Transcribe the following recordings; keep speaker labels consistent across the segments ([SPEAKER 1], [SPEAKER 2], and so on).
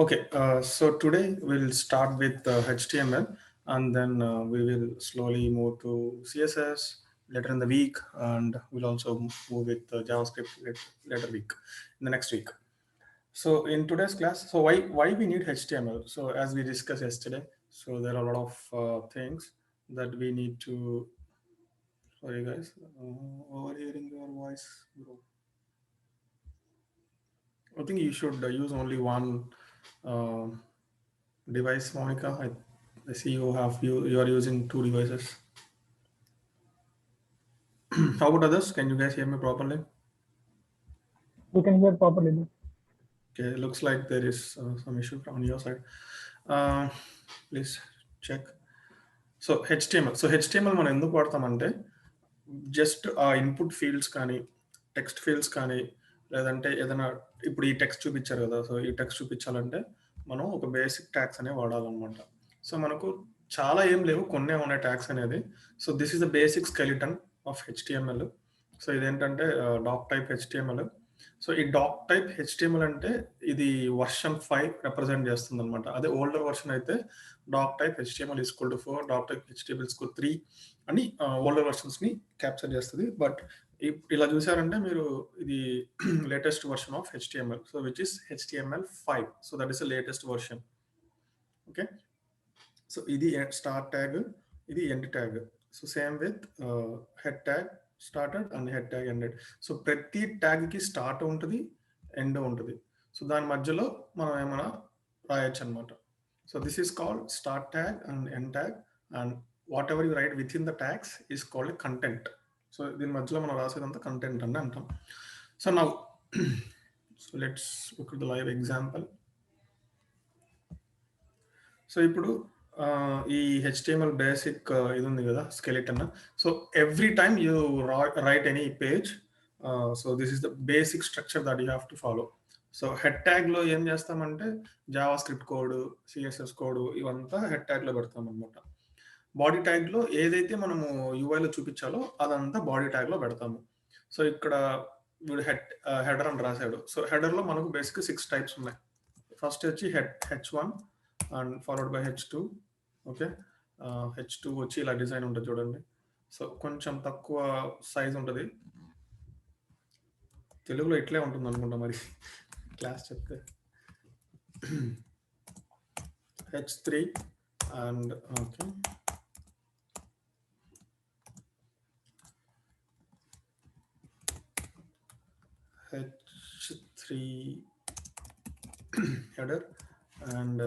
[SPEAKER 1] Okay, so today we'll start with HTML and then we will slowly move to CSS later in the week, and we'll also move with JavaScript later week, in the next week. So in today's class, so why we need HTML? So as we discussed yesterday, so there are a lot of things that we need to. Sorry guys, overhearing your voice, bro. I think you should use only one uh, device, Monica. I see you are using two devices. How about others? Can you guys hear me properly?
[SPEAKER 2] You can hear properly.
[SPEAKER 1] Okay, looks like there is some issue on your side. Uh, please check. So HTML. So HTML మనం ఎందుకు వాడతామంటే just ఆ input fields కానీ text fields కానీ లేదంటే ఏదైనా ఇప్పుడు ఈ text చూపించారు కదా, సో ఈ టెక్స్ట్ చూపించాలంటే మనం ఒక బేసిక్ ట్యాగ్స్ అనేవి వాడాలన్నమాట. సో మనకు చాలా ఏం లేవు, కొన్నే ఉన్నాయి ట్యాగ్స్ అనేది. So this is the basic skeleton of HTML. So ఇదేంటంటే డాక్ టైప్ హెచ్టిఎంఎల్. సో ఈ డాక్ టైప్ హెచ్టిఎంఎల్ అంటే ఇది వర్షన్ 5 రిప్రజెంట్ చేస్తుంది అనమాట. అదే ఓల్డర్ వర్షన్ అయితే doctype HTML equal to 4, doctype HTML equal 3 అని ఓల్డర్ వర్షన్స్ ని క్యాప్చర్ చేస్తుంది. బట్ ఇలా చూసారంటే మీరు ఇది latest version of HTML, so which is HTML5. So that is the latest version. Okay, so ఇది start tag, ఇది end tag. So same with head tag started and head tag ended. So ప్రతి ట్యాగ్కి start ఉంటుంది, end ఉంటుంది. So దాని మధ్యలో మనం ఏమైనా రాయొచ్చు అనమాట. So this is called start tag and end tag, and what ever you right with in the tags is called content. So దీని మధ్యలో మనం రాసేదంతా కంటెంట్ అని అంటాం. So now so let's look at the live example. So ఇప్పుడు ఈ HTML basic ఇది ఉంది కదా, skeleton. So every time you write any page, so this is the basic structure that you have to follow. So head ట్యాగ్లో ఏం చేస్తామంటే JavaScript code, CSS code ఇవంతా head ట్యాగ్లో పెడతాం అనమాట. బాడీ ట్యాగ్లో ఏదైతే మనము యూఐలో చూపించాలో అదంతా బాడీ ట్యాగ్లో పెడతాము. సో ఇక్కడ వీడు హెడర్ అని రాశాడు. సో హెడర్లో మనకు బేసిక్ 6 టైప్స్ ఉన్నాయి. ఫస్ట్ వచ్చి H1 and followed by H2. Okay, H2 వచ్చి ఇలా డిజైన్ ఉంటుంది చూడండి. సో కొంచెం తక్కువ సైజ్ ఉంటుంది, తెలుగులో ఇట్లే ఉంటుంది అనుకుంటా మరి క్లాస్ చెప్తే. H3 and okay, H3 header, and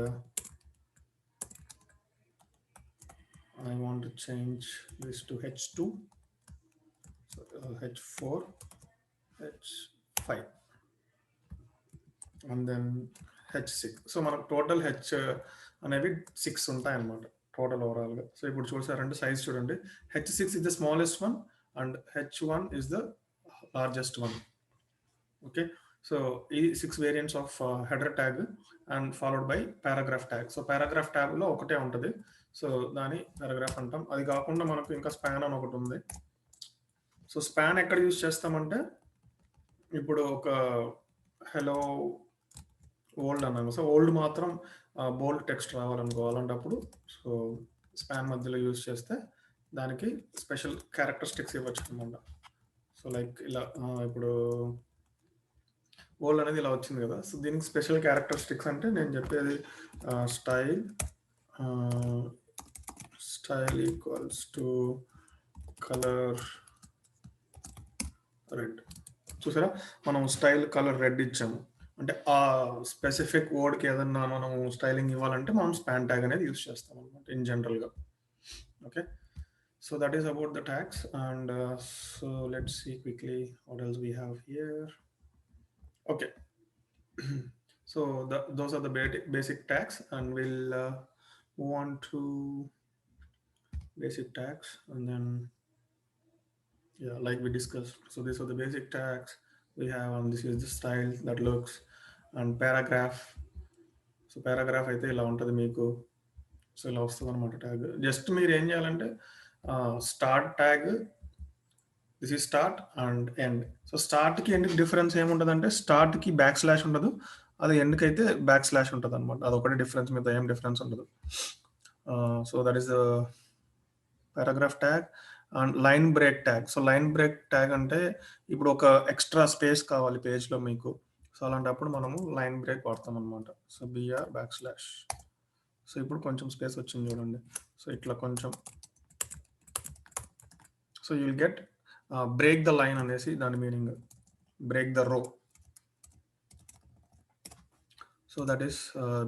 [SPEAKER 1] I want to change this to H2, so H4, H5, and then H6. So మనకు టోటల్ హెచ్ అనేవి 6 ఉంటాయి అన్నమాట టోటల్ ఓవరాల్గా. సో ఇప్పుడు చూసారంటే సైజ్ చూడండి, H6 is the smallest one and H1 is the largest one. Okay, so ఈ 6 variants of header tag and followed by paragraph tag. So paragraph ట్యాగ్లో ఒకటే ఉంటుంది, సో దాని పారాగ్రాఫ్ అంటాం. అది కాకుండా మనకు ఇంకా స్పాన్ అని ఒకటి ఉంది. సో స్పాన్ ఎక్కడ యూజ్ చేస్తామంటే ఇప్పుడు ఒక హలో ఓల్డ్ అన్నాము. సో ఓల్డ్ మాత్రం బోల్డ్ టెక్స్ట్ రావాలనుకో, అలాంటప్పుడు సో స్పాన్ మధ్యలో యూజ్ చేస్తే దానికి స్పెషల్ క్యారెక్టరిస్టిక్స్ ఇవ్వచ్చు అనమాట. సో లైక్ ఇలా ఇప్పుడు ఓల్డ్ అనేది ఇలా వచ్చింది కదా, సో దీనికి స్పెషల్ క్యారెక్టరిస్టిక్స్ అంటే నేను చెప్పేది style equals to colour red. చూసారా, మనం స్టైల్ కలర్ రెడ్ ఇచ్చాము అంటే ఆ స్పెసిఫిక్ వర్డ్కి ఏదన్నా మనం స్టైలింగ్ ఇవ్వాలంటే మనం స్పాన్ ట్యాగ్ అనేది యూజ్ చేస్తాం అనమాట ఇన్ జనరల్గా. Okay, so that is about the tags. And so let's see quickly what else we have here. Okay, so those are the basic tags, and we'll move on to basic tags, and then yeah, like we discussed, so these are the basic tags we have, and this is the style that looks, and paragraph. So paragraph అయితే ఇలా ఉంటుంది మీకు. So ఇలా వస్తుంది అనమాట tag. Just మీరు ఏం చేయాలంటే start tag, this is start and end. So స్టార్ట్కి ఎండ్కి డిఫరెన్స్ ఏముంటుంది అంటే స్టార్ట్కి బ్యాక్ స్లాష్ ఉండదు అది ఎండ్కైతే బ్యాక్ స్లాష్ ఉంటుంది అనమాట. అదొకటి డిఫరెన్స్, మీద ఏం డిఫరెన్స్ ఉండదు. So that is the paragraph tag and line break tag. So line break tag అంటే ఇప్పుడు ఒక ఎక్స్ట్రా స్పేస్ కావాలి పేజ్లో మీకు. సో అలాంటప్పుడు మనము లైన్ బ్రేక్ వాడతాం అనమాట. So BR backslash. So ఇప్పుడు కొంచెం స్పేస్ వచ్చింది చూడండి. సో ఇట్లా కొంచెం, so you will get break the line అనేసి దాని meaning, break the row. So that is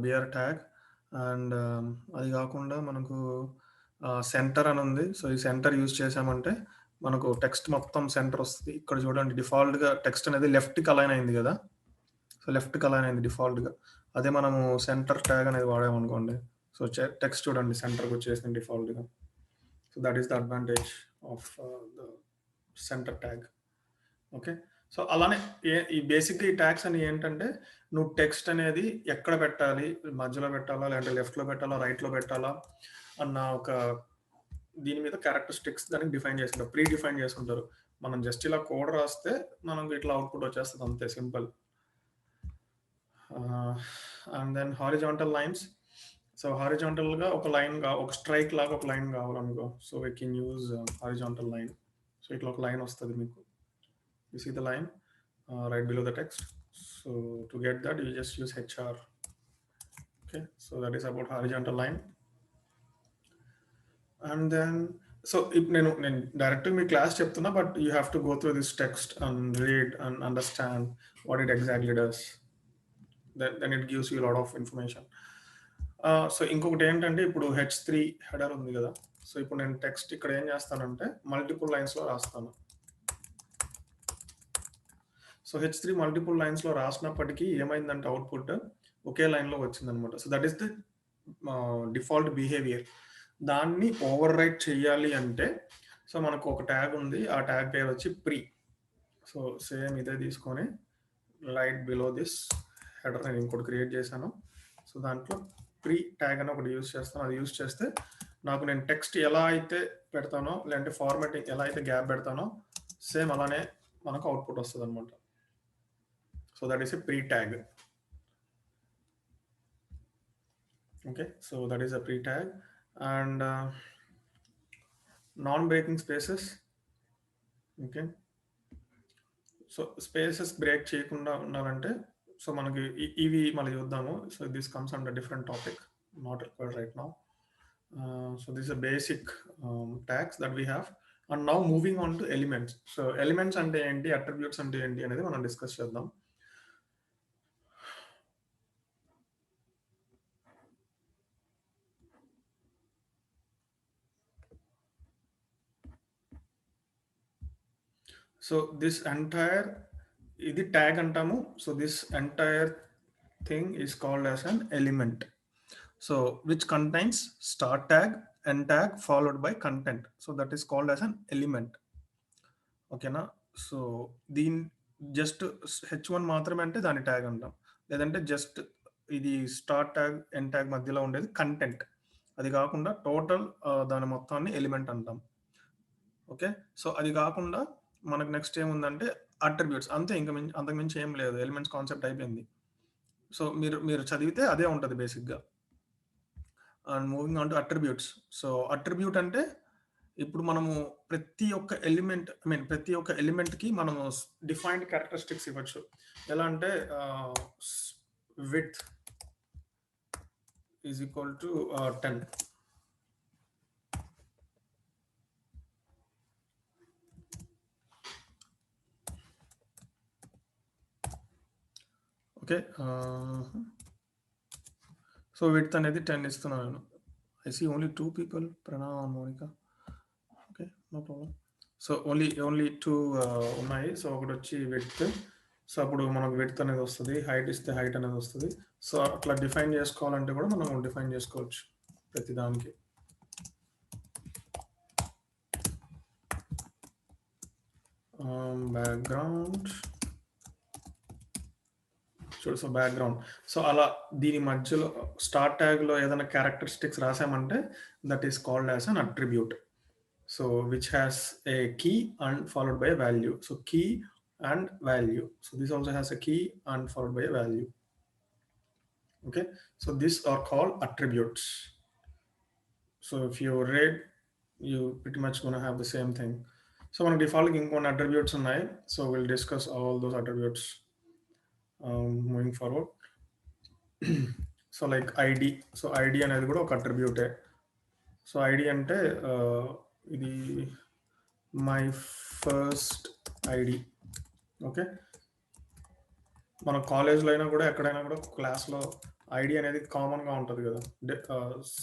[SPEAKER 1] BR tag. And అది కాకుండా మనకు సెంటర్ అని ఉంది. సో ఈ సెంటర్ యూజ్ చేసామంటే మనకు టెక్స్ట్ మొత్తం సెంటర్ వస్తుంది. ఇక్కడ చూడండి డిఫాల్ట్గా టెక్స్ట్ అనేది లెఫ్ట్కి అలైన్ అయింది కదా. సో లెఫ్ట్కి అలైన్ అయింది డిఫాల్ట్గా. అదే మనము సెంటర్ ట్యాగ్ అనేది వాడామనుకోండి, సో టెక్స్ట్ చూడండి సెంటర్కి వచ్చేసింది డిఫాల్ట్గా. So that is the advantage of the centre tag. Okay. So అలానే ఈ బేసిక్గా ఈ ట్యాగ్స్ అని ఏంటంటే, నువ్వు టెక్స్ట్ అనేది ఎక్కడ పెట్టాలి, మధ్యలో పెట్టాలా, లేదంటే లెఫ్ట్లో పెట్టాలా, రైట్లో పెట్టాలా అన్న ఒక దీని మీద క్యారెక్టరిస్టిక్స్ దానికి డిఫైన్ చేసుకుంటారు, ప్రీ డిఫైన్ చేసుకుంటారు. మనం జస్ట్ ఇలా కోడ్ రాస్తే మనకు ఇట్లా అవుట్పుట్ వచ్చేస్తుంది, అంతే simple. And then horizontal lines. So హారిజాంటల్గా ఒక లైన్, ఒక స్ట్రైక్ లాగా ఒక లైన్ కావాలనుకో, so we can use horizontal line. So ఇట్లా ఒక లైన్ వస్తుంది మీకు. You see the line right below the text. So to get that, you just use HR. Okay, so that is about horizontal line. And then, so if నేను డైరెక్ట్గా మీ class చెప్తున్నా, but you have to go through this text and read and understand what it exactly does. Then it gives you lot of information. So ఇంకొకటి ఏంటంటే, ఇప్పుడు H3 header ఉంది కదా. So ఇప్పుడు నేను టెక్స్ట్ ఇక్కడ ఏం చేస్తానంటే మల్టిపుల్ లైన్స్లో రాస్తాను. సో H3 మల్టిపుల్ లైన్స్లో రాసినప్పటికీ ఏమైందంటే అవుట్పుట్ ఒకే లైన్లో వచ్చిందనమాట. So that is the default behaviour. దాన్ని ఓవర్ రైట్ చేయాలి అంటే, సో మనకు ఒక ట్యాగ్ ఉంది, ఆ ట్యాగ్ పేరు వచ్చి ప్రీ. సో సేమ్ ఇదే తీసుకొని రైట్ బిలో దిస్ హెడర్ నేను ఇంకోటి క్రియేట్ చేశాను. సో దాంట్లో ప్రీ ట్యాగ్ అని ఒకటి యూజ్ చేస్తాను. అది యూజ్ చేస్తే నాకు నేను టెక్స్ట్ ఎలా అయితే పెడతానో, లేదంటే ఫార్మాటింగ్ ఎలా అయితే గ్యాప్ పెడతానో సేమ్ అలానే మనకు అవుట్పుట్ వస్తుంది అనమాట. So that is a pre-tag. Okay, so that is a pre-tag. And non-breaking spaces. Okay, so spaces break చేయకుండా ఉండాలంటే, సో మనకి ఇవి మళ్ళీ చూద్దాము. So this comes under different topic, not required right now. So this is basic tags that we have. And now moving on to elements. So elements అంటే ఏంటి, attributes అంటే ఏంటి అనేది మనం డిస్కస్ చేద్దాం. సో దిస్ ఎంటైర్, ఇది tag అంటాము. So this entire thing is called as an element. So which contains start tag, end tag followed by content. So that is called as an element. ఓకేనా. So దీని just H1 మాత్రమే అంటే దాని tag అంటాం. లేదంటే just ఇది start tag, end tag మధ్యలో ఉండేది కంటెంట్. అది కాకుండా టోటల్ దాని మొత్తాన్ని ఎలిమెంట్ అంటాం. ఓకే. సో అది కాకుండా మనకు నెక్స్ట్ ఏముందంటే అట్రిబ్యూట్స్. అంతే, ఇంకా అంతకుమించి ఏం లేదు. ఎలిమెంట్స్ కాన్సెప్ట్ అయిపోయింది. సో మీరు చదివితే అదే ఉంటుంది బేసిక్గా. And moving on to attributes. So attribute అంటే ఇప్పుడు మనము ప్రతి ఒక్క ఎలిమెంట్, ప్రతి ఒక్క ఎలిమెంట్కి మనము డిఫైన్డ్ క్యారెక్టరిస్టిక్స్ ఇవ్వచ్చు. ఎలా అంటే width is equal to 10. Okay. So width అనేది 10 ఇస్తున్నాను నేను. I see only 2 people, Pranav and Monica. Okay, no problem. So only 2 ఉన్నాయి. సో ఒకటి వచ్చి విడ్త్. సో అప్పుడు మనకు విడ్త్ అనేది వస్తుంది, హైట్ ఇస్తే హైట్ అనేది వస్తుంది. సో అట్లా డిఫైన్ చేసుకోవాలంటే కూడా మనం డిఫైన్ చేసుకోవచ్చు ప్రతి దానికి. బ్యాక్గ్రౌండ్ చూడు. So background. సో అలా దీని మధ్యలో స్టార్ట్ ట్యాగ్లో ఏదైనా క్యారెక్టరిస్టిక్స్ రాసామంటే that is called as an attribute. So which has a key and followed by a value. So key and value. So this also has a key and followed by a value. Okay, so these are called attributes. So if you read, you pretty much gonna have the same thing. So మన default ఇంకొన్ని attributes ఉన్నాయి. So we'll discuss all those attributes moving forward. So like ID, so ID అనేది కూడా ఒక అట్రిబ్యూటే. So ID అంటే ఇది my first ID. Okay, మన కాలేజ్లో అయినా కూడా ఎక్కడైనా కూడా క్లాస్లో ఐడి అనేది కామన్గా ఉంటుంది కదా,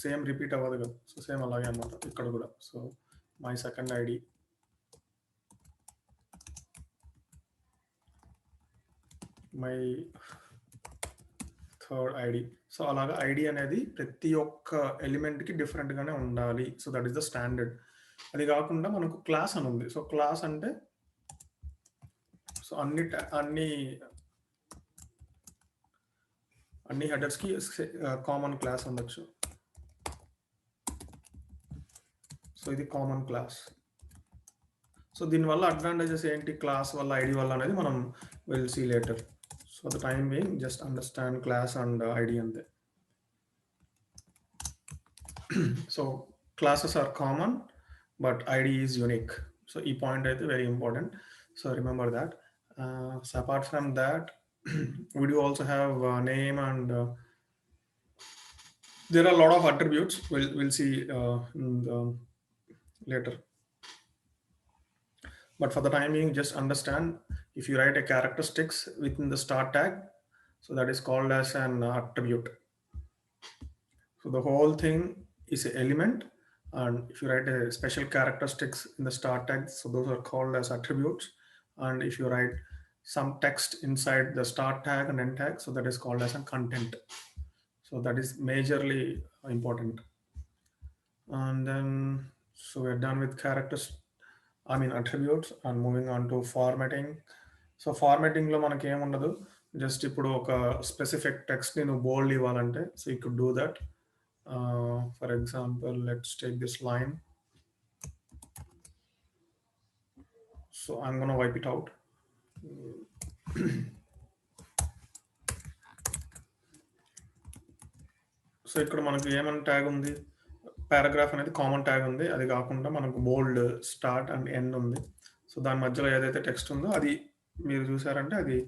[SPEAKER 1] సేమ్ రిపీట్ అవ్వదు కదా. సో సేమ్ అలాగే అన్నమాట ఇక్కడ కూడా. So my second ID, my third ID. So అలాగా ఐడి అనేది ప్రతి ఒక్క ఎలిమెంట్కి డిఫరెంట్గానే ఉండాలి. So that is the standard. అది కాకుండా మనకు క్లాస్ అని ఉంది. సో క్లాస్ అంటే సో అన్ని హెడర్స్కి కామన్ క్లాస్ ఉండొచ్చు. సో ఇది కామన్ క్లాస్. సో దీనివల్ల అడ్వాంటేజెస్ ఏంటి క్లాస్ వల్ల, ఐడి వల్ల అనేది మనం will see later. So the time being just understand class and ID అంతే. So classes are common but ID is unique. So ఈ పాయింట్ అయితే very important. So remember that. So apart from that we do also have name and there are a lot of attributes. We'll see in the later. But for the time being, just understand, if you write a characteristics within the start tag, so that is called as an attribute. So the whole thing is an element, and if you write a special characteristics in the start tag, so those are called as attributes. And if you write some text inside the start tag and end tag, so that is called as a content. So that is majorly important. And then so we're done with attributes and moving on to formatting. So ఫార్మాటింగ్లో మనకి ఏముండదు, just ఇప్పుడు ఒక specific టెక్స్ట్ని నువ్వు bold ఇవ్వాలంటే, so you could do that. For example let's take this line. So I'm gonna wipe it out. So ఇక్కడ మనకు ఏమన్నా ట్యాగ్ ఉంది, పారాగ్రాఫ్ అనేది కామన్ ట్యాగ్ ఉంది. అది కాకుండా మనకు బోల్డ్, స్టార్ట్ అండ్ ఎండ్ ఉంది. సో దాని మధ్యలో ఏదైతే టెక్స్ట్ ఉందో అది మీరు చూసారంటే అది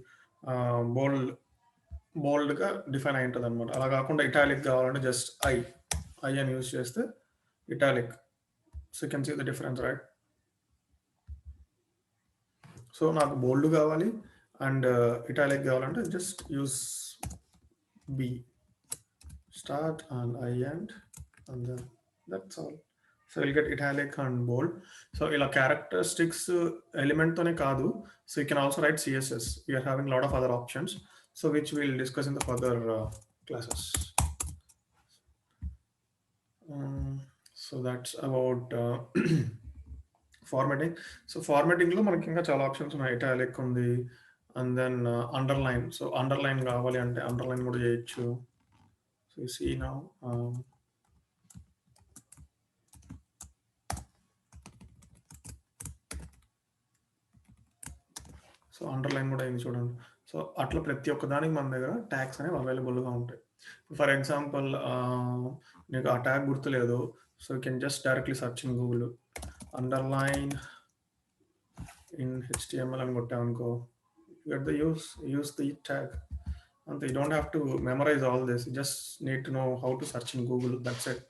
[SPEAKER 1] బోల్డ్గా డిఫైన్ అయి ఉంటుంది అనమాట. అలా కాకుండా ఇటాలిక్ కావాలంటే జస్ట్ ఐ అని యూజ్ చేస్తే italic. So you can see the difference, right? So నాకు బోల్డ్ కావాలి అండ్ ఇటాలిక్ కావాలంటే just use B start and I end, and then that's all. So you'll get italic and bold. So ila characteristics element tone kaadu, so you can also write css. We are having a lot of other options, so which we'll discuss in the further classes. So that's about formatting. So formatting lo manaki inga chaala options unnai. Italic undi, and then underline. So underline kavali ante underline kuda cheyochu. So you see now, so underline కూడా అయింది చూడండి. So అట్లా ప్రతి ఒక్క దానికి మన దగ్గర tags అనేవి అవైలబుల్గా ఉంటాయి. ఫర్ ఎగ్జాంపుల్ నీకు ఆ ట్యాగ్ గుర్తులేదు, so you can just directly search in Google underline in HTML అని కొట్టామనుకో, get the use the tag. అంతే, you don't have to memorise all this, just need to know how to search in Google, that's it.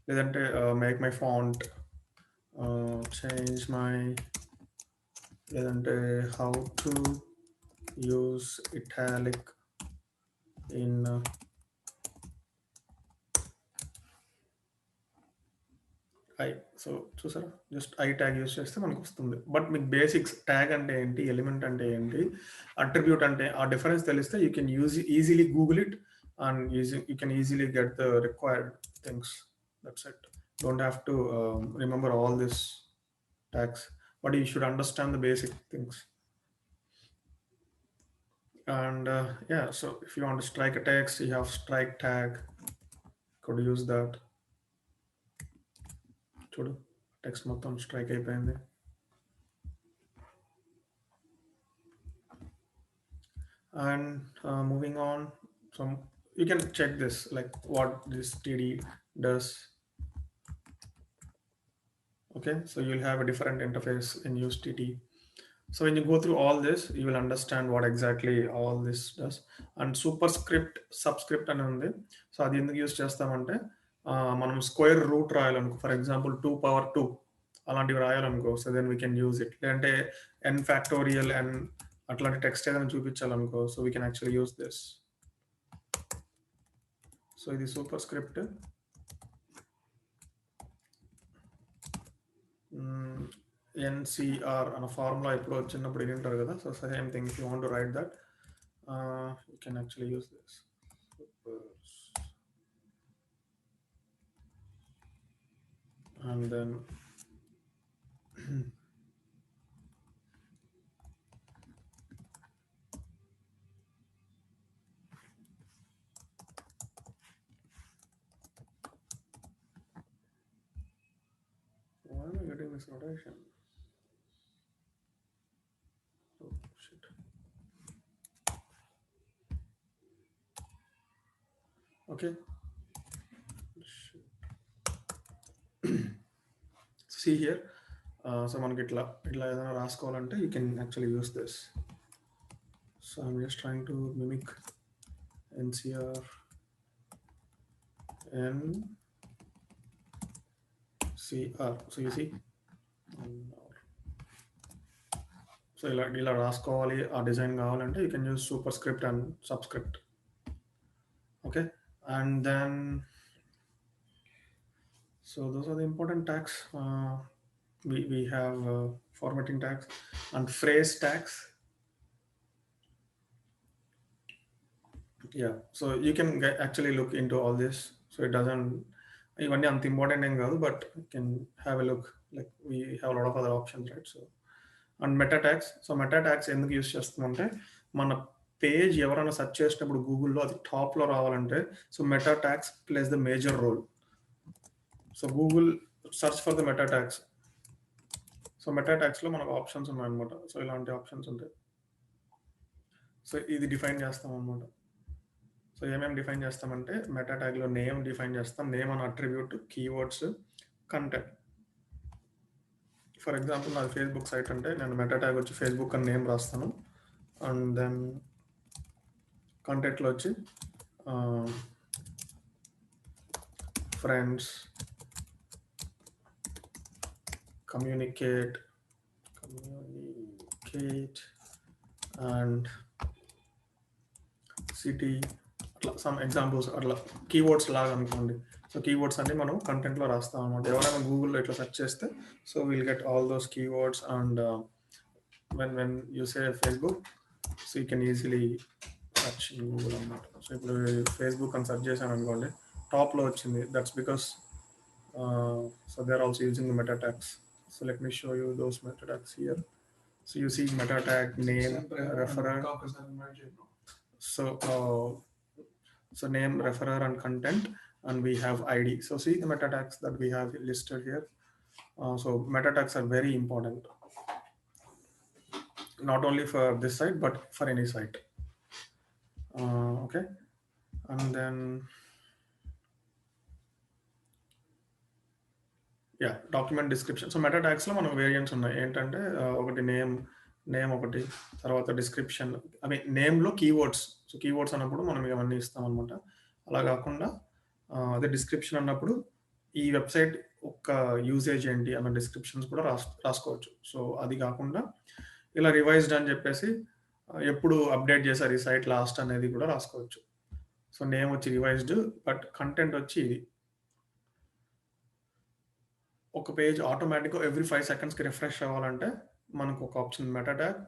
[SPEAKER 1] లేదంటే make my font, change my, లేదంటే how to use italic in I. So చూసారా, just I tag use చేస్తే మనకు వస్తుంది. But మీకు basics, tag అంటే ఏంటి, element అంటే ఏంటి, అట్రిబ్యూట్ అంటే ఆ డిఫరెన్స్ తెలిస్తే you can easily Google it and you can easily get the required things. That's it. Don't have to remember all this tags, but you should understand the basic things. And yeah, so if you want to strike a text, you have strike tag, could use that. చూడు, text మొత్తం strike అయిపోయింది. And moving on, so you can check this, like what this TD does. Okay, so you'll have a different interface in use TT. So when you go through all this, you will understand what exactly all this does. And superscript, subscript అని ఉంది. So అది ఎందుకు use చేస్తామంటే మనం square root రాయాలనుకో, for example 2 power 2 అలాంటివి రాయాలనుకో, so then we can use it. లేదంటే ఎన్ ఫ్యాక్టోరియల్ ఎన్ అట్లాంటి టెక్స్ట్ ఏదైనా చూపించాలనుకో, so we can actually use this. So ఇది సూపర్ స్క్రిప్ట్. ఎన్సిఆర్ అన్న ఫార్ములా ఇప్పుడు వచ్చినప్పుడు వింటారు కదా. So same thing, if you want to write that, you can actually use this. And then why am I getting this notation? Oh shit. Okay. Shit. See here. So మనకి ఇట్లా ఏదైనా రాసుకోవాలంటే you can actually use this. So I'm just trying to mimic NCR NCR. So you see, so ఇలా రాసుకోవాలి, ఆ design కావాలంటే you can use superscript and subscript. Okay, and then so those are the important tags. we have formatting tags and phrase tags. Yeah, so you can actually look into all this. So it doesn't, ఇవన్నీ అంత important ఏం కాదు, but you can have a look. Like we have lot of other options, right? So and meta tags. So meta tags ఎందుకు use చేస్తామంటే, మన page ఎవరైనా search చేసినప్పుడు గూగుల్లో అది టాప్లో రావాలంటే, so meta tags plays the major role. So Google search for the meta tags. So meta ట్యాగ్స్లో మనకు ఆప్షన్స్ ఉన్నాయన్నమాట. సో ఇలాంటి ఆప్షన్స్ ఉంటాయి. సో ఇది డిఫైన్ చేస్తాం అనమాట. సో ఏమేమి డిఫైన్ చేస్తామంటే, మెటా ట్యాగ్లో నేమ్ డిఫైన్ చేస్తాం. నేమ్ అన్న attribute, keywords, content. For example నాది ఫేస్బుక్ సైట్ అంటే నేను మెటా ట్యాగ్ వచ్చి ఫేస్బుక్ అని నేమ్ రాస్తాను. అండ్ దెన్ కంటెంట్లో వచ్చి ఫ్రెండ్స్, కమ్యూనికేట్ అండ్ సిటీ, అట్లా సమ్ ఎగ్జాంపుల్స్, అట్లా కీవర్డ్స్ లాగా అనుకోండి. సో కీవర్డ్స్ అన్ని మనం కంటెంట్లో రాస్తాం అనమాట. ఎవరైనా గూగుల్లో ఇట్లా సెర్చ్ చేస్తే, so will get all those keywords. And when you say Facebook, so you can easily search in Google అనమాట. సో ఇప్పుడు ఫేస్బుక్ అని సెర్చ్ చేశాను అనుకోండి, టాప్లో వచ్చింది. That's because so they're also using the meta tags. So let me show you those meta tags here. So you see meta tag, name, referrer. So name, referrer, and content, and we have ID. So see the meta tags that we have listed here. So meta tags are very important, not only for this site but for any site. Okay, and then yeah, document description. So meta ట్యాగ్స్లో మనకు variants ఉన్నాయి. ఏంటంటే ఒకటి name ఒకటి, తర్వాత description. I mean నేమ్లో keywords. So keywords అన్నప్పుడు మనం ఇవన్నీ ఇస్తాం అనమాట. అలా కాకుండా అదే డిస్క్రిప్షన్ అన్నప్పుడు ఈ వెబ్సైట్ ఒక యూసేజ్ ఏంటి అన్న డిస్క్రిప్షన్స్ కూడా రాసుకోవచ్చు. సో అది కాకుండా ఇలా రివైజ్డ్ అని చెప్పేసి ఎప్పుడు అప్డేట్ చేశారు ఈ సైట్ లాస్ట్ అనేది కూడా రాసుకోవచ్చు. సో నేమ్ వచ్చి రివైజ్డ్, బట్ కంటెంట్ వచ్చి ఇది. ఒక పేజ్ ఆటోమేటిక్గా ఎవ్రీ 5 secondsకి రిఫ్రెష్ అవ్వాలంటే మనకు ఒక option meta tag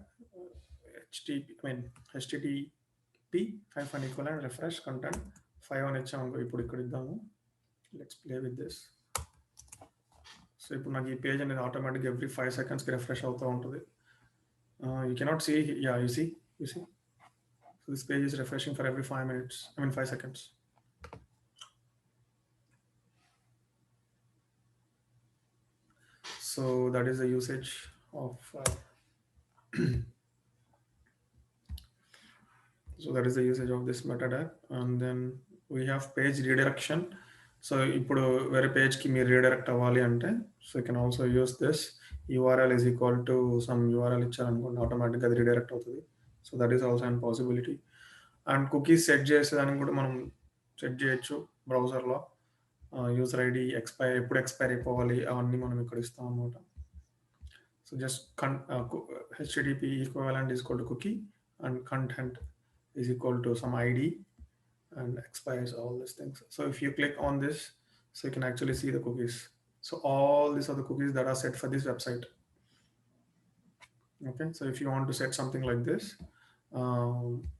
[SPEAKER 1] http -- refresh content 5 అని ఇచ్చాము. ఇప్పుడు ఇక్కడ ఇద్దాము. Let's play with this. So ఇప్పుడు నాకు ఈ పేజ్ అనేది ఆటోమేటిక్గా ఎవ్రీ 5 secondsకి రిఫ్రెష్ అవుతూ ఉంటుంది. You cannot see, yeah you see. So this page is refreshing for every 5 minutes, 5 seconds. So that is the usage of So that is the usage of this meta tag. And then we have page redirection. So ఇప్పుడు వేరే పేజ్కి మీరు redirect అవ్వాలి అంటే so you can also use this URL is equal to some URL ఇచ్చారనుకోండి ఆటోమేటిక్గా అది redirect అవుతుంది. So that is also an possibility. And cookies set చేసేదానికి కూడా మనం సెట్ చేయొచ్చు బ్రౌజర్లో. యూజర్ ఐడి ఎప్పుడు ఎక్స్పైర్ అయిపోవాలి అవన్నీ మనం ఇక్కడ ఇస్తాం అనమాట. So just HTTP equivalent is equal to cookie and content is equal to some ID and expires all these things. So if you click on this, so you can actually see the cookies. So all these are the cookies that are set for this website. Okay, so if you want to set something like this,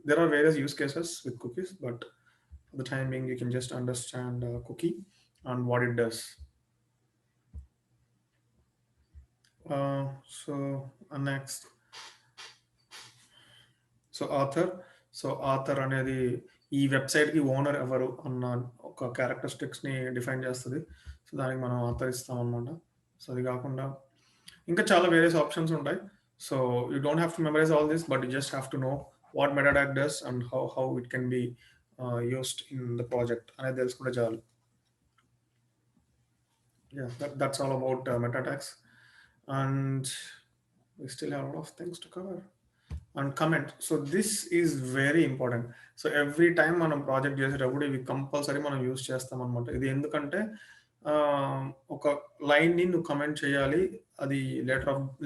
[SPEAKER 1] there are various use cases with cookies, but for the time being, you can just understand cookie and what it does. So next, so author అనేది ఈ వెబ్సైట్కి owner ఎవరు అన్న ఒక క్యారెక్టరిస్టిక్స్ని define చేస్తుంది. So దానికి మనం author ఇస్తాం అనమాట. సో అది కాకుండా ఇంకా చాలా వేరియస్ ఆప్షన్స్ ఉంటాయి. So you don't have to memorise all this, but you just have to know what meta tag does and how it can be used in the project అనేది తెలుసుకుంటే చాలు. That's all about meta tags. And we still have a lot of things to cover. And comment. So this is very important. So every time మనం project చేసేటప్పుడు ఇవి compulsory మనం use చేస్తాం అనమాట. ఇది ఎందుకంటే ఒక లైన్ని నువ్వు కమెంట్ చేయాలి, అది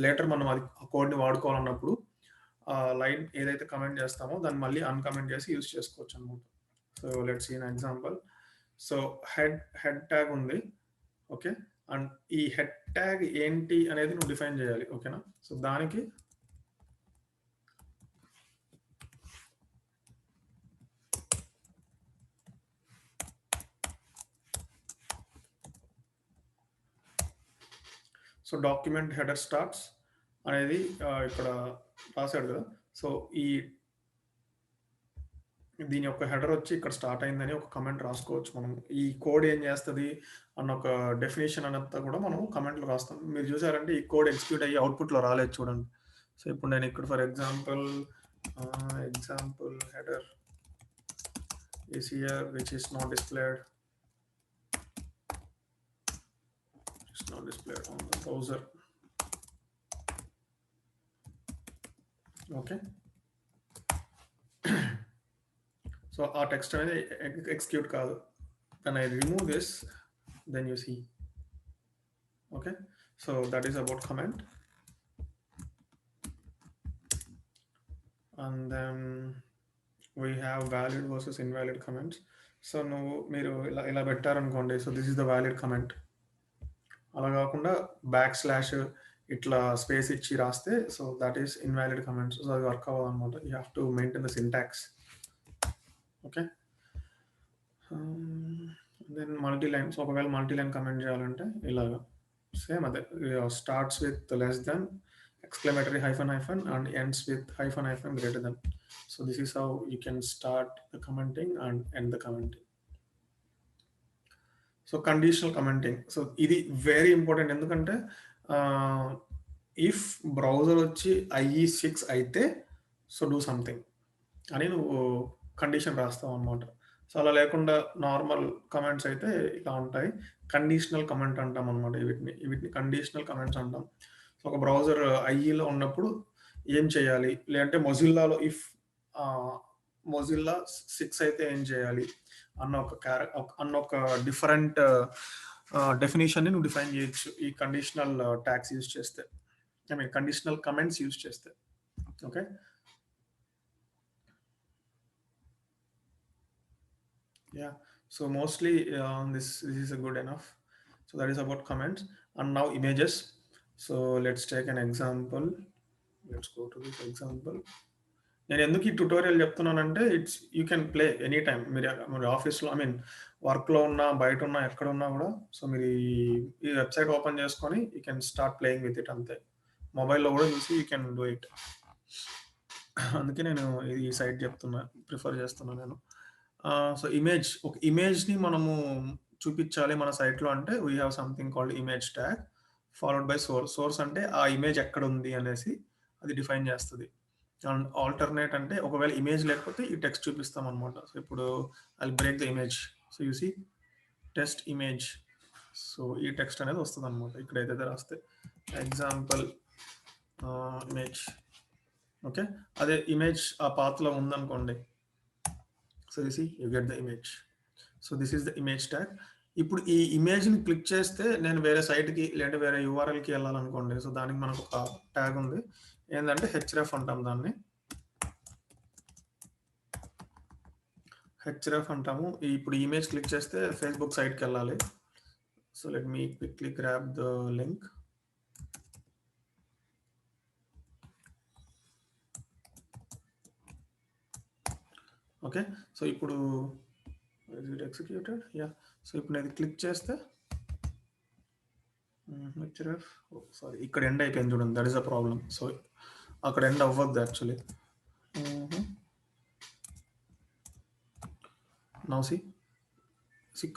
[SPEAKER 1] లేటర్ మనం అది ఆ కోడ్ని వాడుకోవాలన్నప్పుడు ఆ లైన్ ఏదైతే కమెంట్ చేస్తామో దాన్ని మళ్ళీ అన్కమెంట్ చేసి యూజ్ చేసుకోవచ్చు అనమాట. So let's see an example. So head tag ఉంది, ఓకే, అండ్ ఈ హెడ్ ట్యాగ్ ఏంటి అనేది నువ్వు డిఫైన్ చేయాలి, ఓకేనా. సో దానికి సో డాక్యుమెంట్ హెడర్ స్టార్ట్స్ అనేది ఇక్కడ రాశాడు కదా. సో దీని యొక్క హెడర్ వచ్చి ఇక్కడ స్టార్ట్ అయిందని ఒక కమెంట్ రాసుకోవచ్చు మనం. ఈ కోడ్ ఏం చేస్తుంది అన్న ఒక డెఫినేషన్ అనంతా కూడా మనం కమెంట్లో రాస్తాం. మీరు చూసారంటే ఈ కోడ్ ఎగ్జిక్యూట్ అయ్యి అవుట్పుట్లో రాలేదు చూడండి. సో ఇప్పుడు నేను ఇక్కడ for example header is here which is not displayed on the browser. Okay, so our text అనేది execute కాదు. When I remove this, then you see. Okay, so that is about comment. And then we have valid versus invalid comments. So మీరు ఇలా పెట్టారనుకోండి, so this is the valid comment. అలా కాకుండా / ఇట్లా space ఇచ్చి రాస్తే so that is invalid comments. So అది work అవ్వదు అనమాట. You have to maintain the syntax. Okay, then multi line. So ఒకవేళ మల్టీ లైన్ కమెంట్ చేయాలంటే ఇలాగా సేమ్ అదే, starts with less than exclamatory hyphen and ends with hyphen greater than. So this is how you can start the commenting and end the commenting. So conditional commenting. So ఇది very important. ఎందుకంటే if browser వచ్చి IE6 అయితే so do something అని నువ్వు condition రాస్తావు అనమాట. So అలా లేకుండా normal comments అయితే ఇలా ఉంటాయి. కండిషనల్ కమెంట్ అంటాం అనమాట. వీటిని కండిషనల్ కమెంట్స్ అంటాం. సో ఒక బ్రౌజర్ IEలో ఉన్నప్పుడు ఏం చేయాలి, లేదంటే మొజిల్లాలో ఇఫ్ మొజిల్లా 6 అయితే ఏం చేయాలి అన్న ఒక డిఫరెంట్ డెఫినేషన్ని నువ్వు డిఫైన్ చేయొచ్చు ఈ కండిషనల్ ట్యాగ్స్ యూజ్ చేస్తే, I mean conditional comments use చేస్తే. Okay, yeah, so mostly this is a good enough. So that is about comments. And now images. So let's take an example. Let's go to this example. నేను ఎందుకు ఈ tutorial చెప్తున్నానంటే it's you can play any time. మీరు ఆఫీస్లో, I mean వర్క్లో ఉన్నా, బయట ఉన్నా, ఎక్కడ ఉన్నా కూడా సో మీరు ఈ వెబ్సైట్ ఓపెన్ చేసుకొని you can start playing with it. అంతే, మొబైల్లో కూడా చూసి యూ కెన్ డూ ఇట్. అందుకే నేను ఈ సైట్ ప్రిఫర్ చేస్తున్నాను నేను. సో ఒక ఇమేజ్ని మనము చూపించాలి మన సైట్లో అంటే we have something called image tag followed by source. Source అంటే ఆ ఇమేజ్ ఎక్కడ ఉంది అనేసి అది డిఫైన్ చేస్తుంది. అండ్ ఆల్టర్నేట్ అంటే ఒకవేళ ఇమేజ్ లేకపోతే ఈ టెక్స్ట్ చూపిస్తాం అనమాట. సో ఇప్పుడు I break the image. So you see test image. So ఈ టెక్స్ట్ అనేది వస్తుంది అనమాట. ఇక్కడ ఏదైతే రాస్తే ఎగ్జాంపుల్ ఇమేజ్. ఓకే, అదే ఇమేజ్ ఆ పాత్లో ఉందనుకోండి. So you see you get the image. So this is the image tag. ఇప్పుడు ఈ ఇమేజ్ని క్లిక్ చేస్తే నేను వేరే సైట్కి లేదంటే వేరే యూఆర్ఎల్కి వెళ్ళాలనుకోండి. సో దానికి మనకు ఒక ట్యాగ్ ఉంది, ఏంటంటే హెచ్రెఫ్ అంటాం దాన్ని. హెచ్రెఫ్ అంటాము. ఇప్పుడు ఇమేజ్ క్లిక్ చేస్తే ఫేస్బుక్ సైట్కి వెళ్ళాలి. So let me quickly grab the link. Okay, so ఇప్పుడు ఎగ్జిక్యూటెడ్. యా, సో ఇప్పుడు నేను క్లిక్ చేస్తే హెచ్రెఫ్, సారీ ఇక్కడ ఎండ్ అయిపోయింది చూడండి. That is a problem. So అక్కడ ఎండ్ అవ్వద్దు యాక్చువల్లీ. నౌ సి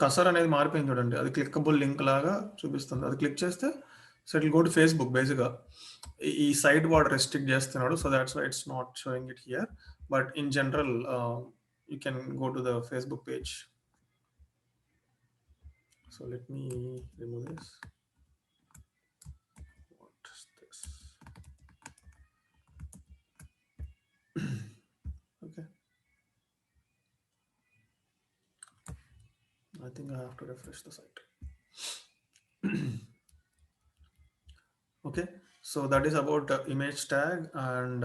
[SPEAKER 1] కసర్ అనేది మారిపోయింది చూడండి. అది క్లిక్కబుల్ లింక్ లాగా చూపిస్తుంది. అది క్లిక్ చేస్తే so it will go to Facebook. బేసిక్గా ఈ సైట్ వాడు రెస్ట్రిక్ట్ చేస్తున్నాడు. So that's why it's not showing it here. But in general you can go to the Facebook page. So let me remove this. What is this? Okay, I think I have to refresh the site. Okay, so that is about image tag. And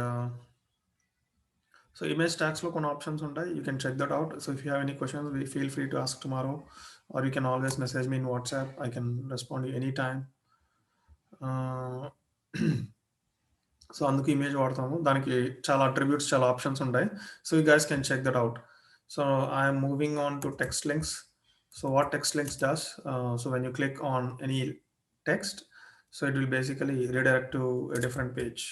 [SPEAKER 1] so image tags lo కొన్ని options ఉంటాయి. You can check that out. So if you have any questions, feel free to ask tomorrow, or you can always message me in WhatsApp. I can respond you anytime. సో అందుకు image వాడతాము. దానికి చాలా attributes, చాలా options ఉంటాయి. So you guys can check that out. So I'm moving on to text links. So what text links does, so when you click on any text, so it will basically redirect to a different page.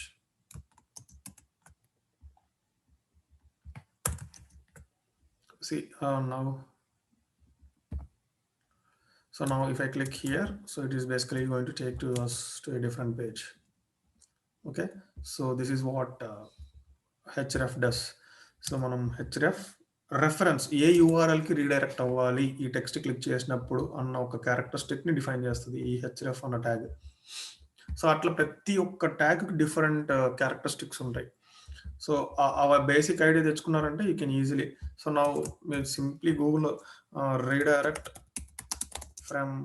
[SPEAKER 1] See now, so now if I click here, so it is basically going to take to us to a different page. Okay, so this is what href does. So మనం href reference ఏ యూఆర్ఎల్కి redirect అవ్వాలి ఈ text click చేసినప్పుడు అన్న ఒక క్యారెక్టరిస్టిక్ని define చేస్తుంది ఈ href అన్న tag. So అట్లా ప్రతి ఒక్క ట్యాగ్కి డిఫరెంట్ క్యారెక్టరిస్టిక్స్ ఉంటాయి. సో ఆ బేసిక్ ఐడియా తెచ్చుకున్నారంటే యూ కెన్ ఈజీలీ. సో నా మీరు సింప్లీ గూగుల్లో redirect from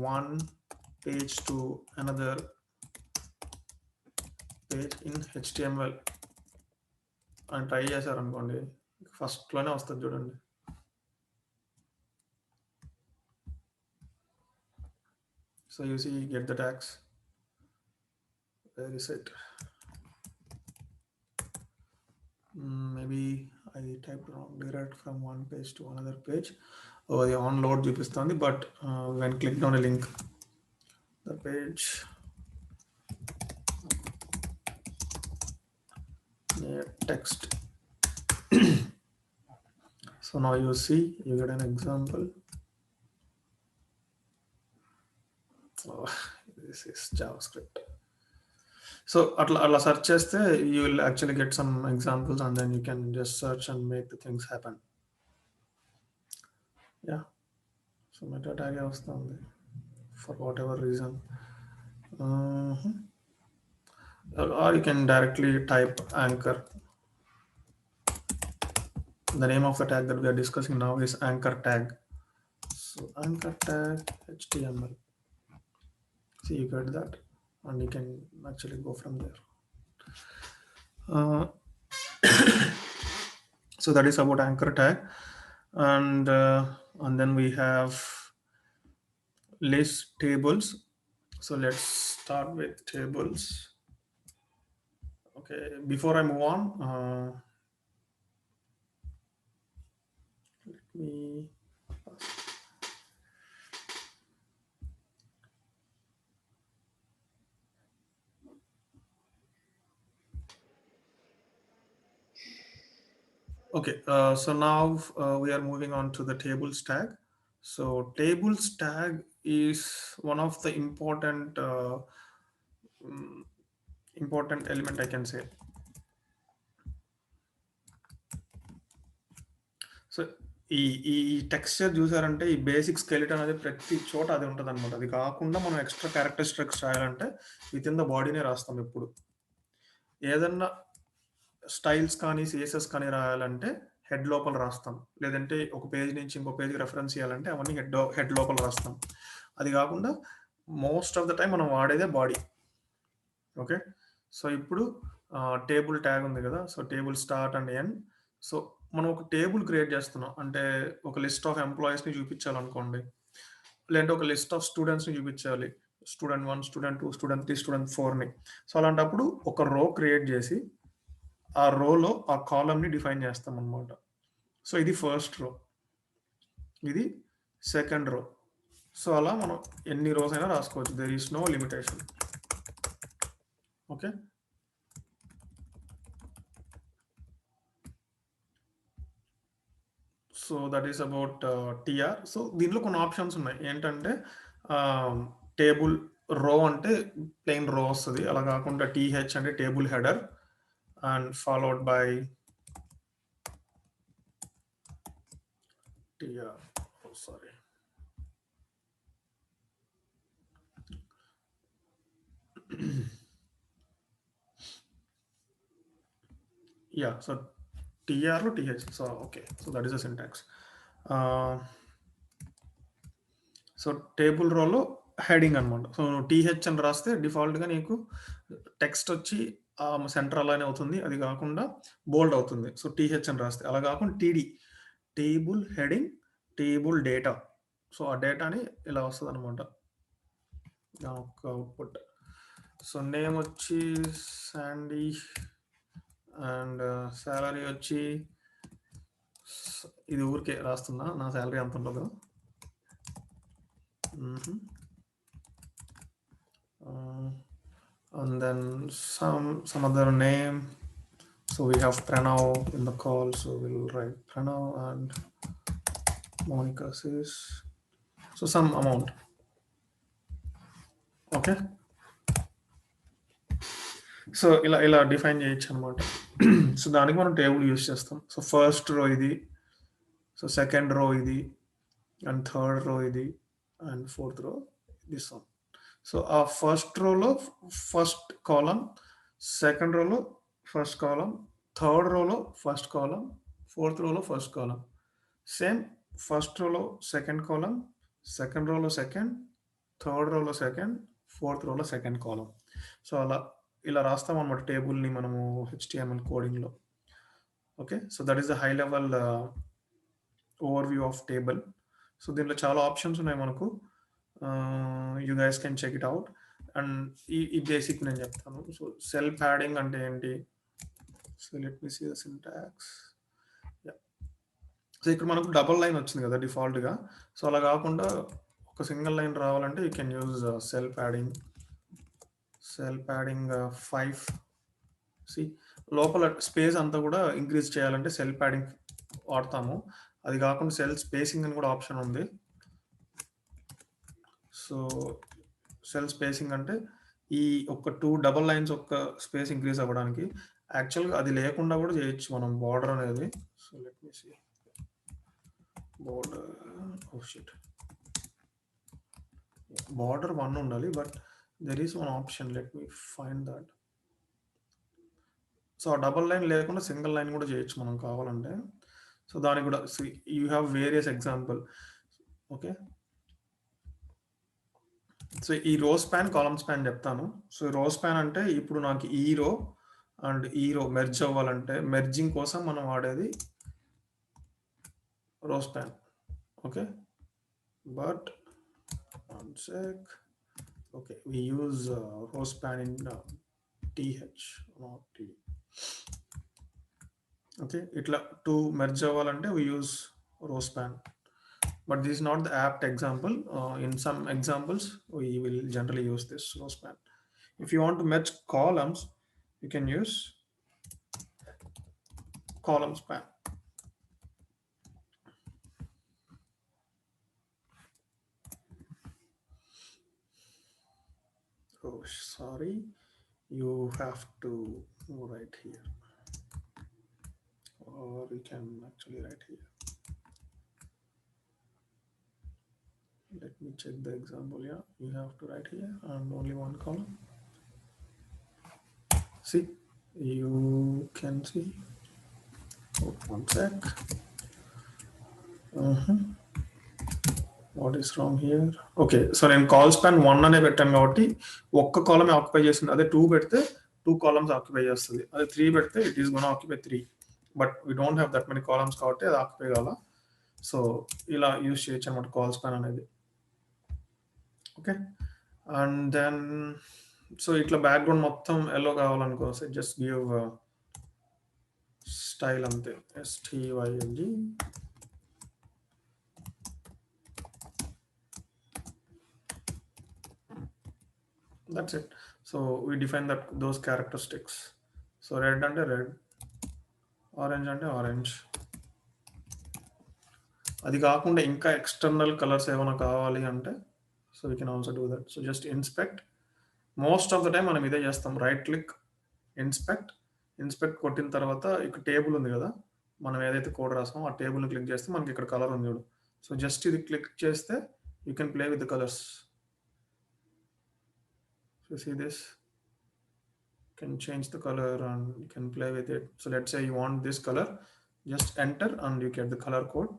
[SPEAKER 1] one page to another page in HTML అని ట్రై చేశారనుకోండి, ఫస్ట్లోనే వస్తుంది చూడండి. So you see get the tags. Where is it? maybe I typed wrong. Direct from one page to another page. The on load చూపిస్తుంది, but when clicked on a link, the page text. So now you see, you get an example. Oh, this is JavaScript. So atla search cheste you will actually get some examples, and then you can just search and make the things happen. Yeah, so meta tag vastundi for whatever reason. Or you can directly type anchor. The name of the tag that we are discussing now is anchor tag. So anchor tag HTML. See, you get that, and you can actually go from there. So that is about anchor tag. And then we have list tables. So let's start with tables. Okay, before I move on, let me okay, so now we are moving on to the tables tag. So tables tag is one of the important element, I can say. So ఈ ఈ texture చూసారంటే ఈ basic skeleton అనేది ప్రతి చోట అది ఉంటుంది అనమాట. అది కాకుండా మనం ఎక్స్ట్రా క్యారెక్టరిస్టిక్స్ రాయాలంటే విత్ ఇన్ ద బాడీనే రాస్తాం ఎప్పుడు. ఏదన్నా స్టైల్స్ కానీ సిఎస్ఎస్ కానీ రాయాలంటే హెడ్ లోపల రాస్తాం. లేదంటే ఒక పేజ్ నుంచి ఇంకో పేజ్కి రెఫరెన్స్ చేయాలంటే అవన్నీ హెడ్ లోపల రాస్తాం. అది కాకుండా మోస్ట్ ఆఫ్ ద టైం మనం వాడేదే బాడీ. ఓకే, సో ఇప్పుడు టేబుల్ ట్యాగ్ ఉంది కదా, so table start and end. So మనం ఒక టేబుల్ క్రియేట్ చేస్తున్నాం అంటే ఒక లిస్ట్ ఆఫ్ ఎంప్లాయీస్ని చూపించాలనుకోండి, లేదంటే ఒక లిస్ట్ ఆఫ్ స్టూడెంట్స్ని చూపించాలి, స్టూడెంట్ 1, స్టూడెంట్ 2, స్టూడెంట్ 3, స్టూడెంట్ 4ని. సో అలాంటప్పుడు ఒక రో క్రియేట్ చేసి ఆ రోలో ఆ కాలమ్ని డిఫైన్ చేస్తాం అనమాట. సో ఇది ఫస్ట్ రో, ఇది సెకండ్ రో. సో అలా మనం ఎన్ని రోస్ అయినా రాసుకోవచ్చు, there is no limitation. Okay, so that is about TR. So దీంట్లో కొన్ని ఆప్షన్స్ ఉన్నాయి ఏంటంటే టేబుల్ రో అంటే ప్లెయిన్ రో వస్తుంది, అలా కాకుండా టీహెచ్ అంటే table header and followed by TR. Sorry, yeah, so టీఆర్లో TH. So okay, so that is a syntax. So table రోలో హెడింగ్ అనమాట. సో నువ్వు టీహెచ్ అని రాస్తే డిఫాల్ట్గా నీకు టెక్స్ట్ వచ్చి సెంటర్ అలానే అవుతుంది, అది కాకుండా బోల్డ్ అవుతుంది. సో టీహెచ్ అని రాస్తే, అలా కాకుండా TD, table heading table data. So ఆ డేటాని ఇలా వస్తుంది అనమాట అవుట్పుట్. సో నేమ్ వచ్చి శాండీ అండ్ శాలరీ వచ్చి, ఇది ఊరికే రాస్తున్నా నా శాలరీ ఎంత ఉంటుందో. And then some other name. So we have Pranav in the call, so we'll write Pranav and Monica says, so some amount. Okay, so ఇలా define చేయొచ్చు అనమాట. సో దానికి మనం టేబుల్ యూస్ చేస్తాం. సో ఫస్ట్ రో ఇది, so second row ఇది, and third row ఇది, and fourth row this one. So ఆ ఫస్ట్ రోలో ఫస్ట్ కాలం, సెకండ్ రోలో ఫస్ట్ కాలం, థర్డ్ రోలో ఫస్ట్ కాలం, ఫోర్త్ రోలో ఫస్ట్ కాలం. సేమ్ ఫస్ట్ రోలో సెకండ్ కాలం, సెకండ్ రోలో సెకండ్, థర్డ్ రోలో సెకండ్, ఫోర్త్ రోలో సెకండ్ కాలం. సో ఇలా రాస్తాం అనమాట టేబుల్ని మనము HTML కోడింగ్లో. Okay, so that is the high level overview of table. So దీంట్లో చాలా ఆప్షన్స్ ఉన్నాయి మనకు, you guys can check it out. And ఈ బేసిక్ నేను చెప్తాను. సో సెల్ ప్యాడింగ్ అంటే ఏంటి, so let me see the syntax. So ఇక్కడ మనకు డబుల్ లైన్ వచ్చింది కదా డిఫాల్ట్గా. సో అలా కాకుండా ఒక సింగిల్ లైన్ రావాలంటే you can use cell padding 5. సి లోపల స్పేస్ అంతా కూడా ఇంక్రీజ్ చేయాలంటే సెల్ ప్యాడింగ్ వాడతాము. అది కాకుండా సెల్ స్పేసింగ్ అని కూడా ఆప్షన్ ఉంది. సో సెల్ స్పేసింగ్ అంటే ఈ ఒక 2 డబల్ లైన్స్ ఒక స్పేస్ ఇంక్రీజ్ అవ్వడానికి. యాక్చువల్గా అది లేకుండా కూడా చేయొచ్చు మనం బార్డర్ అనేది. So let me see border, oh shit, border 1 ఉండాలి, but there is one option, let me find that. So ఆ డబల్ లైన్ లేకుండా సింగిల్ లైన్ కూడా చేయొచ్చు మనం కావాలంటే. సో దానికి కూడా you have various example. Okay, so ఈ రో స్పాన్ కాలమ్ స్పాన్ చెప్తాను. సో రో స్పాన్ అంటే ఇప్పుడు నాకు ఈ రో అండ్ ఈ రో మెర్జ్ అవ్వాలంటే మెర్జింగ్ కోసం మనం వాడేది రో span. Okay, but one sec. Okay, we use row span in th, not t. Okay, itla to merge అవ్వాలంటే we use row span, but this is not the apt example. In some examples we will generally use this row span. If you want to merge columns, you can use column span. Oh sorry, you have to write here, or you can actually write here. You check the example. Yeah, you have to write here and only one column. See, you can see. Oh, one sec. What is wrong here? Okay, so నేను call span 1 అనే పెట్టాను కాబట్టి ఒక్క column occupy చేస్తుంది. అదే 2 పెడితే 2 columns occupy చేస్తుంది. అదే 3 పెడితే it is gonna occupy 3. But we don't have that many columns కాబట్టి అది ఆక్యుపై కావాలా. సో ఇలా యూజ్ చేయొచ్చు అనమాట కాల్ స్పాన్ అనేది. ఓకే, అండ్ దెన్ సో ఇట్లా బ్యాక్గ్రౌండ్ మొత్తం ఎల్లో కావాలనుకో, సో జస్ట్ గివ్ స్టైల్ అంతే, STYLG. That's it. So we define that those characteristics. So red అంటే red, ఆరెంజ్ అంటే ఆరెంజ్. అది కాకుండా ఇంకా ఎక్స్టర్నల్ కలర్స్ ఏమైనా కావాలి అంటే so we can also do that. So just inspect. Most of the time మనం ఇదే చేస్తాం. రైట్ క్లిక్, ఇన్స్పెక్ట్ కొట్టిన తర్వాత ఇక్కడ టేబుల్ ఉంది కదా, మనం ఏదైతే కోడ్ రాసామో ఆ టేబుల్ని క్లిక్ చేస్తే మనకి ఇక్కడ కలర్ ఉంది చూడు. సో జస్ట్ ఇది క్లిక్ చేస్తే you can play with the colours. So see this, can change the color and you can play with it. So let's say you want this color, just enter and you get the color code.